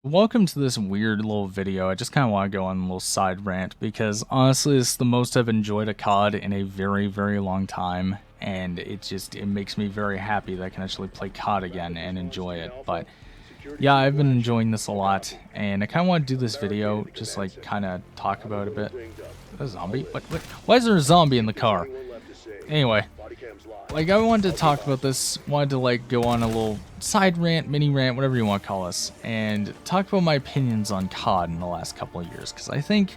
Welcome to this weird little video. I just kind of want to go on a little side rant because honestly, it's the most I've enjoyed a COD in a very, very long time, and it makes me very happy that I can actually play COD again and enjoy it. But yeah, I've been enjoying this a lot, and I kind of want to do this video, just like kind of talk about it a bit. A zombie? What? Why is there a zombie in the car? Anyway, like I wanted to talk about this, wanted to like go on a little side rant, mini rant, whatever you want to call this, and talk about my opinions on COD in the last couple of years, because I think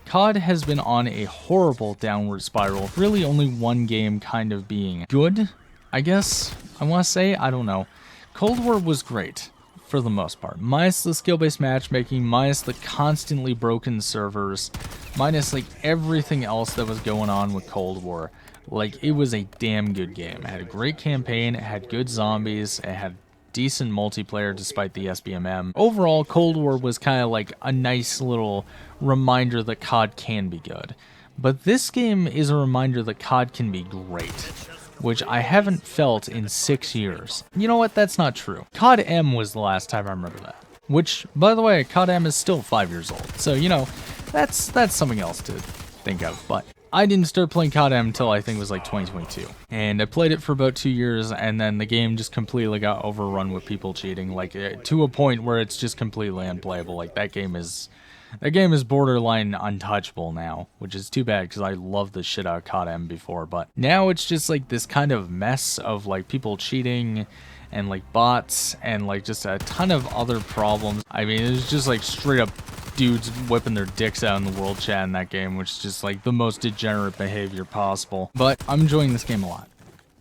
COD has been on a horrible downward spiral, really only one game kind of being good, I guess, I want to say, I don't know. Cold War was great, for the most part, minus the skill-based matchmaking, minus the constantly broken servers, minus like everything else that was going on with Cold War. Like, it was a damn good game. It had a great campaign, it had good zombies, it had decent multiplayer despite the SBMM. Overall, Cold War was kind of like a nice little reminder that COD can be good. But this game is a reminder that COD can be great, which I haven't felt in 6 years. You know what? That's not true. COD M was the last time I remember that. Which, by the way, COD M is still 5 years old. So, you know, that's something else to think of. But I didn't start playing COD M until I think it was like 2022. And I played it for about 2 years, and then the game just completely got overrun with people cheating, like to a point where it's just completely unplayable. Like that game is borderline untouchable now, which is too bad because I loved the shit out of COD M before. But now it's just like this kind of mess of like people cheating and like bots and like just a ton of other problems. I mean, it's just like straight up dudes whipping their dicks out in the world chat in that game, which is just like the most degenerate behavior possible. But I'm enjoying this game a lot,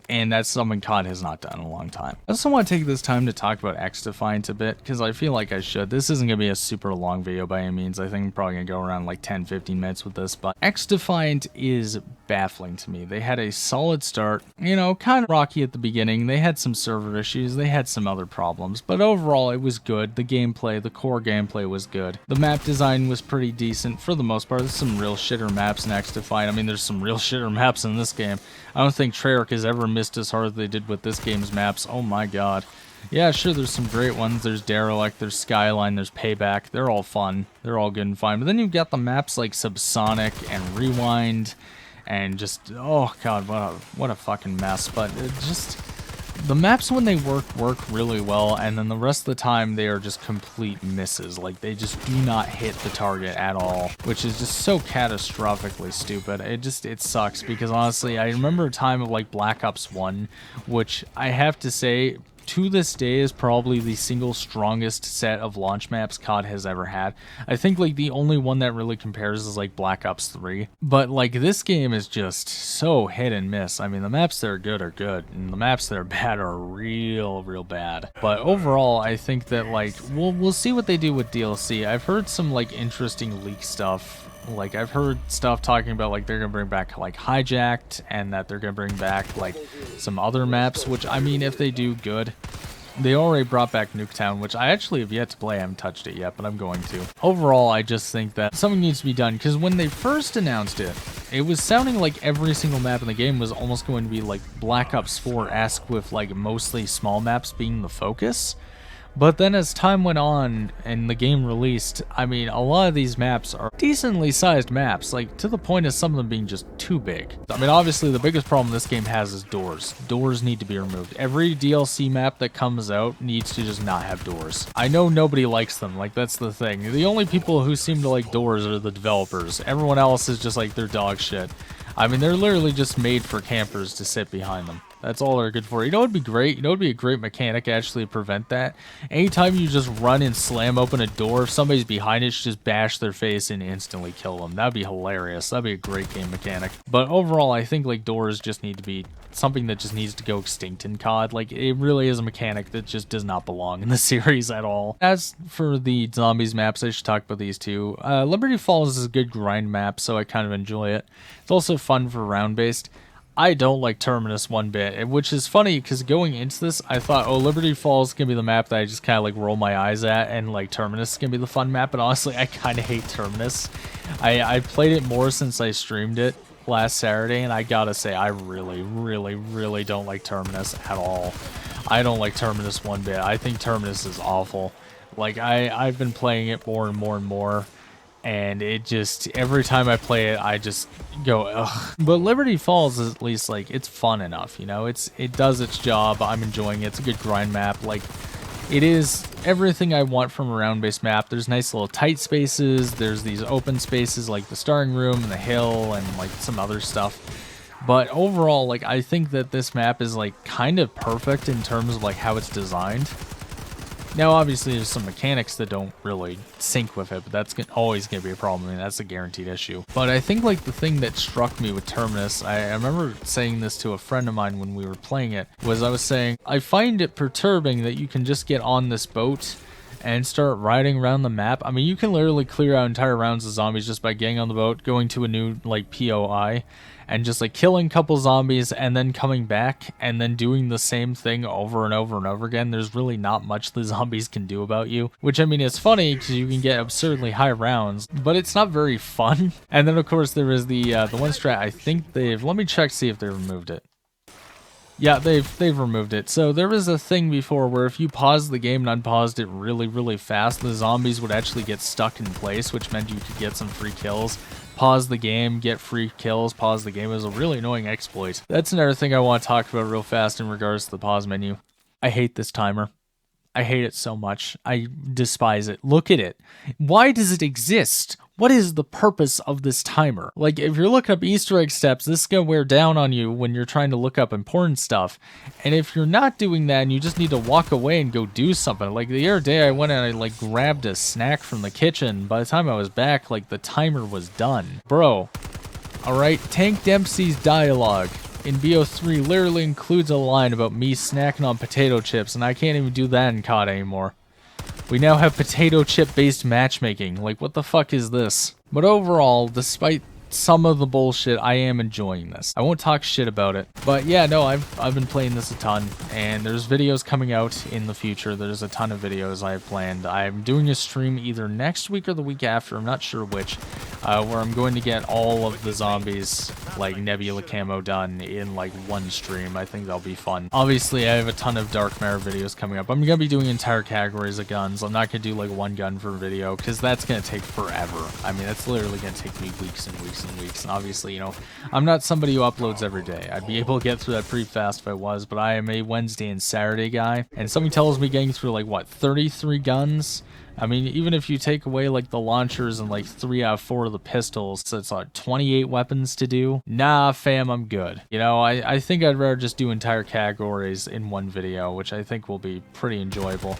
and that's something COD has not done in a long time. I also want to take this time to talk about XDefiant a bit, because I feel like I should. This isn't going to be a super long video by any means. I think I'm probably going to go around like 10-15 minutes with this, but XDefiant is baffling to me. They had a solid start, you know, kind of rocky at the beginning. They had some server issues, they had some other problems, but overall it was good. The gameplay, the core gameplay was good. The map design was pretty decent for the most part. There's some real shitter maps in XDefiant. I mean, there's some real shitter maps in this game. I don't think Treyarch has ever missed as hard as they did with this game's maps. Oh my god. Yeah, sure, there's some great ones. There's Derelict, there's Skyline, there's Payback. They're all fun. They're all good and fine. But then you've got the maps like Subsonic and Rewind, and just, oh god, what a fucking mess. But it just, the maps when they work really well, and then the rest of the time they are just complete misses. Like, they just do not hit the target at all, which is just so catastrophically stupid. It sucks, because honestly, I remember a time of like Black Ops 1, which I have to say, to this day is probably the single strongest set of launch maps COD has ever had. I think like the only one that really compares is like Black Ops 3. But like this game is just so hit and miss. I mean, the maps that are good, and the maps that are bad are real bad. But overall, I think that like we'll see what they do with DLC. I've heard some like interesting leak stuff. Like, I've heard stuff talking about, like, they're gonna bring back, like, Hijacked, and that they're gonna bring back, like, some other maps, which, I mean, if they do, good. They already brought back Nuketown, which I actually have yet to play. I haven't touched it yet, but I'm going to. Overall, I just think that something needs to be done, because when they first announced it, it was sounding like every single map in the game was almost going to be, like, Black Ops 4-esque with, like, mostly small maps being the focus. But then as time went on and the game released, I mean, a lot of these maps are decently sized maps, like to the point of some of them being just too big. I mean, obviously the biggest problem this game has is doors. Doors need to be removed. Every DLC map that comes out needs to just not have doors. I know nobody likes them, like that's the thing. The only people who seem to like doors are the developers. Everyone else is just like they're dog shit. I mean, they're literally just made for campers to sit behind them. That's all they're good for. You know what would be great? You know what would be a great mechanic actually to prevent that? Anytime you just run and slam open a door, if somebody's behind it, just bash their face and instantly kill them. That'd be hilarious. That'd be a great game mechanic. But overall, I think like doors just need to be something that just needs to go extinct in COD. Like, it really is a mechanic that just does not belong in the series at all. As for the zombies maps, I should talk about these two. Liberty Falls is a good grind map, so I kind of enjoy it. It's also fun for round-based. I don't like Terminus one bit, which is funny because going into this, I thought, oh, Liberty Falls is going to be the map that I just kind of like roll my eyes at, and like Terminus is going to be the fun map, but honestly, I kind of hate Terminus. I played it more since I streamed it last Saturday, and I gotta say, I really don't like Terminus at all. I don't like Terminus one bit. I think Terminus is awful. Like, I've been playing it more and more and more, and it just, every time I play it, I just go, ugh. But Liberty Falls is at least, like, it's fun enough, you know? It does its job. I'm enjoying it. It's a good grind map. Like, it is everything I want from a round-based map. There's nice little tight spaces. There's these open spaces like the starting room and the hill and like some other stuff. But overall, like, I think that this map is like kind of perfect in terms of like how it's designed. Now, obviously, there's some mechanics that don't really sync with it, but that's always going to be a problem. I mean, that's a guaranteed issue. But I think, like, the thing that struck me with Terminus, I remember saying this to a friend of mine when we were playing it, was I was saying, I find it perturbing that you can just get on this boat and start riding around the map. I mean, you can literally clear out entire rounds of zombies just by getting on the boat, going to a new, like, POI, and just, like, killing a couple zombies and then coming back and then doing the same thing over and over and over again. There's really not much the zombies can do about you, which, I mean, it's funny because you can get absurdly high rounds, but it's not very fun. And then, of course, there is the one strat. I think let me check, see if they removed it. Yeah, they've removed it. So there was a thing before where if you paused the game and unpaused it really, really fast, the zombies would actually get stuck in place, which meant you could get some free kills. Pause the game, get free kills, pause the game. It was a really annoying exploit. That's another thing I want to talk about real fast in regards to the pause menu. I hate this timer. I hate it so much. I despise it. Look at it. Why does it exist? What is the purpose of this timer? Like, if you're looking up Easter egg steps, this is going to wear down on you when you're trying to look up important stuff. And if you're not doing that and you just need to walk away and go do something, like the other day I went and I like grabbed a snack from the kitchen. By the time I was back, like the timer was done. Bro, alright, Tank Dempsey's dialogue in BO3 literally includes a line about me snacking on potato chips, and I can't even do that in COD anymore. We now have potato chip based matchmaking. Like, what the fuck is this? But overall, despite some of the bullshit, I am enjoying this. I won't talk shit about it. But yeah, no, I've been playing this a ton, and there's videos coming out in the future. There's a ton of videos I have planned. I'm doing a stream either next week or the week after, I'm not sure which, where I'm going to get all of the zombies, like Nebula camo, done in like one stream. I think that'll be fun. Obviously, I have a ton of Dark Matter videos coming up. I'm gonna be doing entire categories of guns. I'm not gonna do like one gun per video, because that's gonna take forever. I mean, that's literally gonna take me weeks and weeks and weeks. And obviously, you know, I'm not somebody who uploads every day. I'd be able to get through that pretty fast if I was, but I am a Wednesday and Saturday guy. And somebody tells me getting through like, what, 33 guns? I mean, even if you take away like the launchers and like 3 out of 4 of the pistols, so it's like 28 weapons to do. Nah, fam, I'm good. You know, I think I'd rather just do entire categories in one video, which I think will be pretty enjoyable.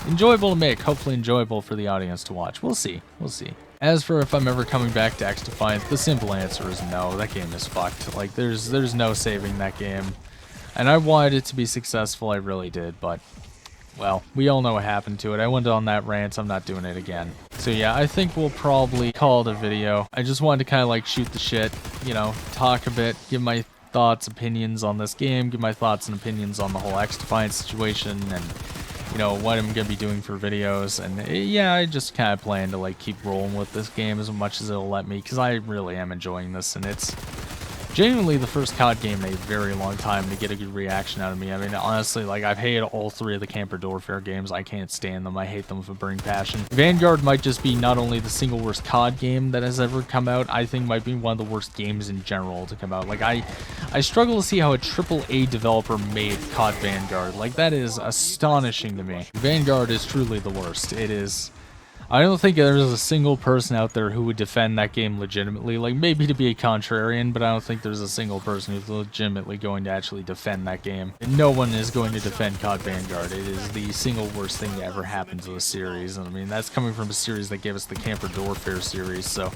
Enjoyable to make, hopefully enjoyable for the audience to watch. We'll see. We'll see. As for if I'm ever coming back to XDefiant, the simple answer is no. That game is fucked. Like, there's no saving that game. And I wanted it to be successful, I really did, but, well, we all know what happened to it. I went on that rant, I'm not doing it again. So yeah, I think we'll probably call it a video. I just wanted to kind of like shoot the shit, you know, talk a bit, give my thoughts, opinions on this game, give my thoughts and opinions on the whole XDefiant situation, and you know, what I'm gonna be doing for videos. And yeah, I just kind of plan to like keep rolling with this game as much as it'll let me, because I really am enjoying this, and it's genuinely the first COD game in a very long time to get a good reaction out of me. I mean, honestly, like, I've hated all 3 of the Camper Warfare games. I can't stand them. I hate them with a burning passion. Vanguard might just be not only the single worst COD game that has ever come out, I think might be one of the worst games in general to come out. Like, I struggle to see how a AAA developer made COD Vanguard. Like, that is astonishing to me. Vanguard is truly the worst. It is. I don't think there's a single person out there who would defend that game legitimately. Like, maybe to be a contrarian, but I don't think there's a single person who's legitimately going to actually defend that game. And no one is going to defend COD Vanguard. It is the single worst thing to ever happen to the series. And I mean, that's coming from a series that gave us the Camper Warfare series. So,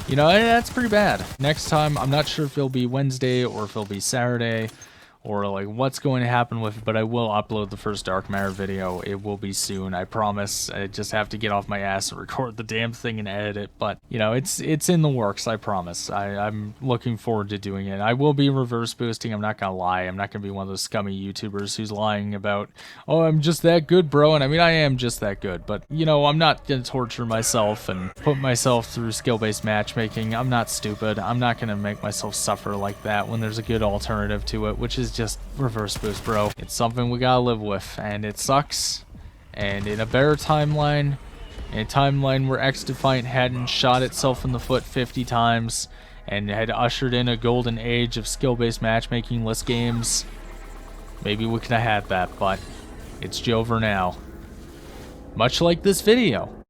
you know, that's pretty bad. Next time, I'm not sure if it'll be Wednesday or if it'll be Saturday, or like what's going to happen with it, but I will upload the first Dark Matter video. It will be soon, I promise. I just have to get off my ass and record the damn thing and edit it, but you know, it's in the works, I promise. I'm looking forward to doing it. I will be reverse boosting, I'm not gonna lie. I'm not gonna be one of those scummy YouTubers who's lying about, oh, I'm just that good, bro. And I mean, I am just that good, but you know, I'm not gonna torture myself and put myself through skill-based matchmaking. I'm not stupid. I'm not gonna make myself suffer like that when there's a good alternative to it, which is just reverse boost, bro. It's something we gotta live with, and it sucks, And in a better timeline, in a timeline where XDefiant hadn't shot itself in the foot 50 times and had ushered in a golden age of skill-based matchmaking-less games, maybe we could have had that, but it's Jover now. Much like this video.